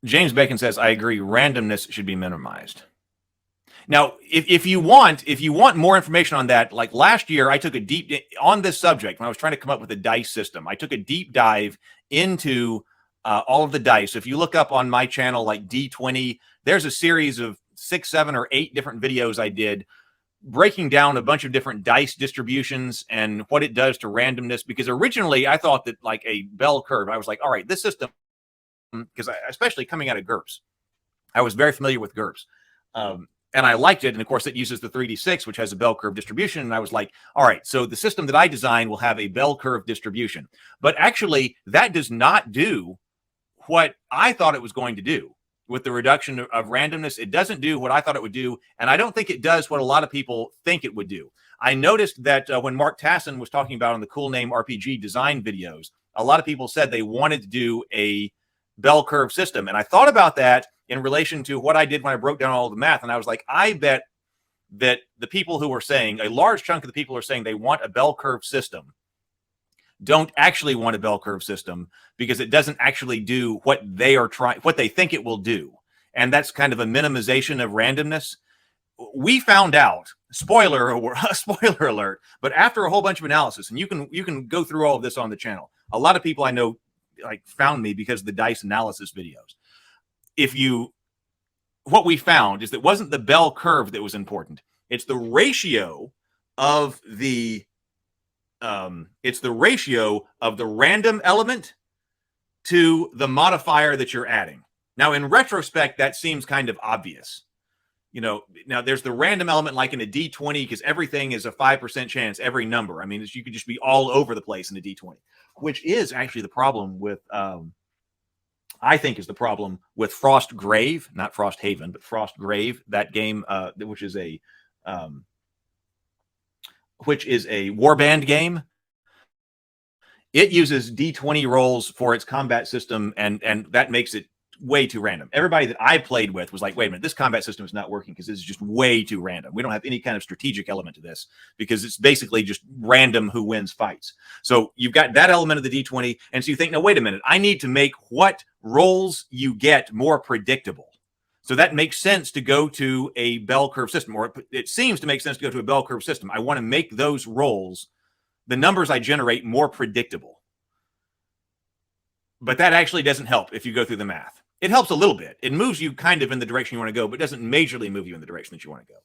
James Bacon says, I agree, randomness should be minimized. Now, if you want more information on that, like last year, I took a deep on this subject when I was trying to come up with a dice system. I took a deep dive into all of the dice. If you look up on my channel, like D20, there's a series of 6, 7, or 8 different videos I did breaking down a bunch of different dice distributions and what it does to randomness. Because originally I thought that like a bell curve, I was like, all right, this system, because especially coming out of GURPS, I was very familiar with GURPS. And I liked it. And of course, it uses the 3D6, which has a bell curve distribution. And I was like, all right, so the system that I designed will have a bell curve distribution. But actually, that does not do what I thought it was going to do with the reduction of randomness. It doesn't do what I thought it would do. And I don't think it does what a lot of people think it would do. I noticed that when Mark Tassin was talking about on the Cool Name RPG design videos, a lot of people said they wanted to do a bell curve system. And I thought about that in relation to what I did when I broke down all the math. And I was like, I bet that the people who are saying, a large chunk of the people are saying they want a bell curve system, don't actually want a bell curve system because it doesn't actually do what they are trying, what they think it will do. And that's kind of a minimization of randomness. We found out, spoiler alert, but after a whole bunch of analysis, and you can go through all of this on the channel. A lot of people I know like found me because of the dice analysis videos. What we found is that it wasn't the bell curve that was important. It's the ratio of the random element to the modifier that you're adding. Now, in retrospect, that seems kind of obvious. Now there's the random element like in a D20 because everything is a 5% chance, every number. I mean, you could just be all over the place in a D20, which is actually the problem with, I think is the problem with Frost Grave, not Frost Haven, but Frost Grave, that game, which is a warband game. It uses D20 rolls for its combat system, and that makes it way too random. Everybody that I played with was like, wait a minute, this combat system is not working because this is just way too random. We don't have any kind of strategic element to this because it's basically just random who wins fights. So you've got that element of the D20. And so you think, no, wait a minute, I need to make what rolls you get more predictable. So that makes sense to go to a bell curve system, or it seems to make sense to go to a bell curve system. I want to make those rolls, the numbers I generate, more predictable. But that actually doesn't help if you go through the math. It helps a little bit. It moves you kind of in the direction you want to go, but doesn't majorly move you in the direction that you want to go.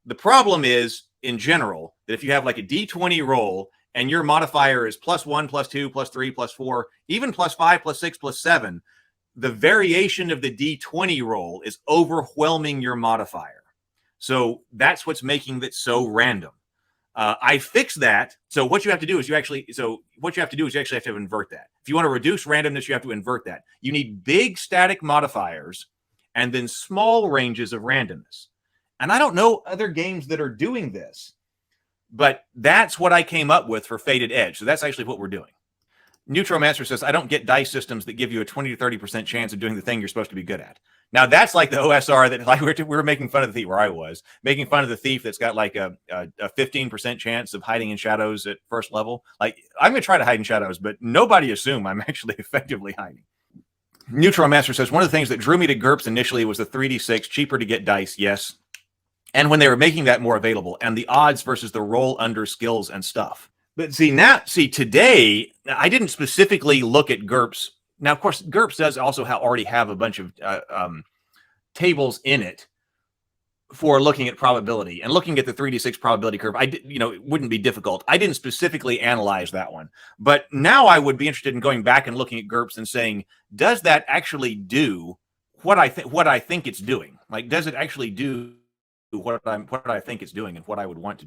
The problem is, in general, that if you have like a D20 roll and your modifier is +1, +2, +3, +4, even +5, +6, +7, the variation of the D20 roll is overwhelming your modifier. So that's what's making it so random. I fixed that. So what you have to do is you actually have to invert that. If you want to reduce randomness, you have to invert that. You need big static modifiers and then small ranges of randomness. And I don't know other games that are doing this, but that's what I came up with for Faded Edge. So that's actually what we're doing. Neutromancer says, I don't get dice systems that give you a 20 to 30% chance of doing the thing you're supposed to be good at. Now, that's like the OSR that like we were making fun of the thief, where I was making fun of the thief that's got like a 15% chance of hiding in shadows at first level. Like, I'm going to try to hide in shadows, but nobody assume I'm actually effectively hiding. Neutromancer says, one of the things that drew me to GURPS initially was the 3D6, cheaper to get dice, yes. And when they were making that more available, and the odds versus the roll under skills and stuff. But today, I didn't specifically look at GURPS. Now, of course, GURPS does also already have a bunch of tables in it for looking at probability and looking at the 3D6 probability curve. It wouldn't be difficult. I didn't specifically analyze that one, but now I would be interested in going back and looking at GURPS and saying, does that actually do what I think it's doing? Like, does it actually do what I think it's doing and what I would want to do?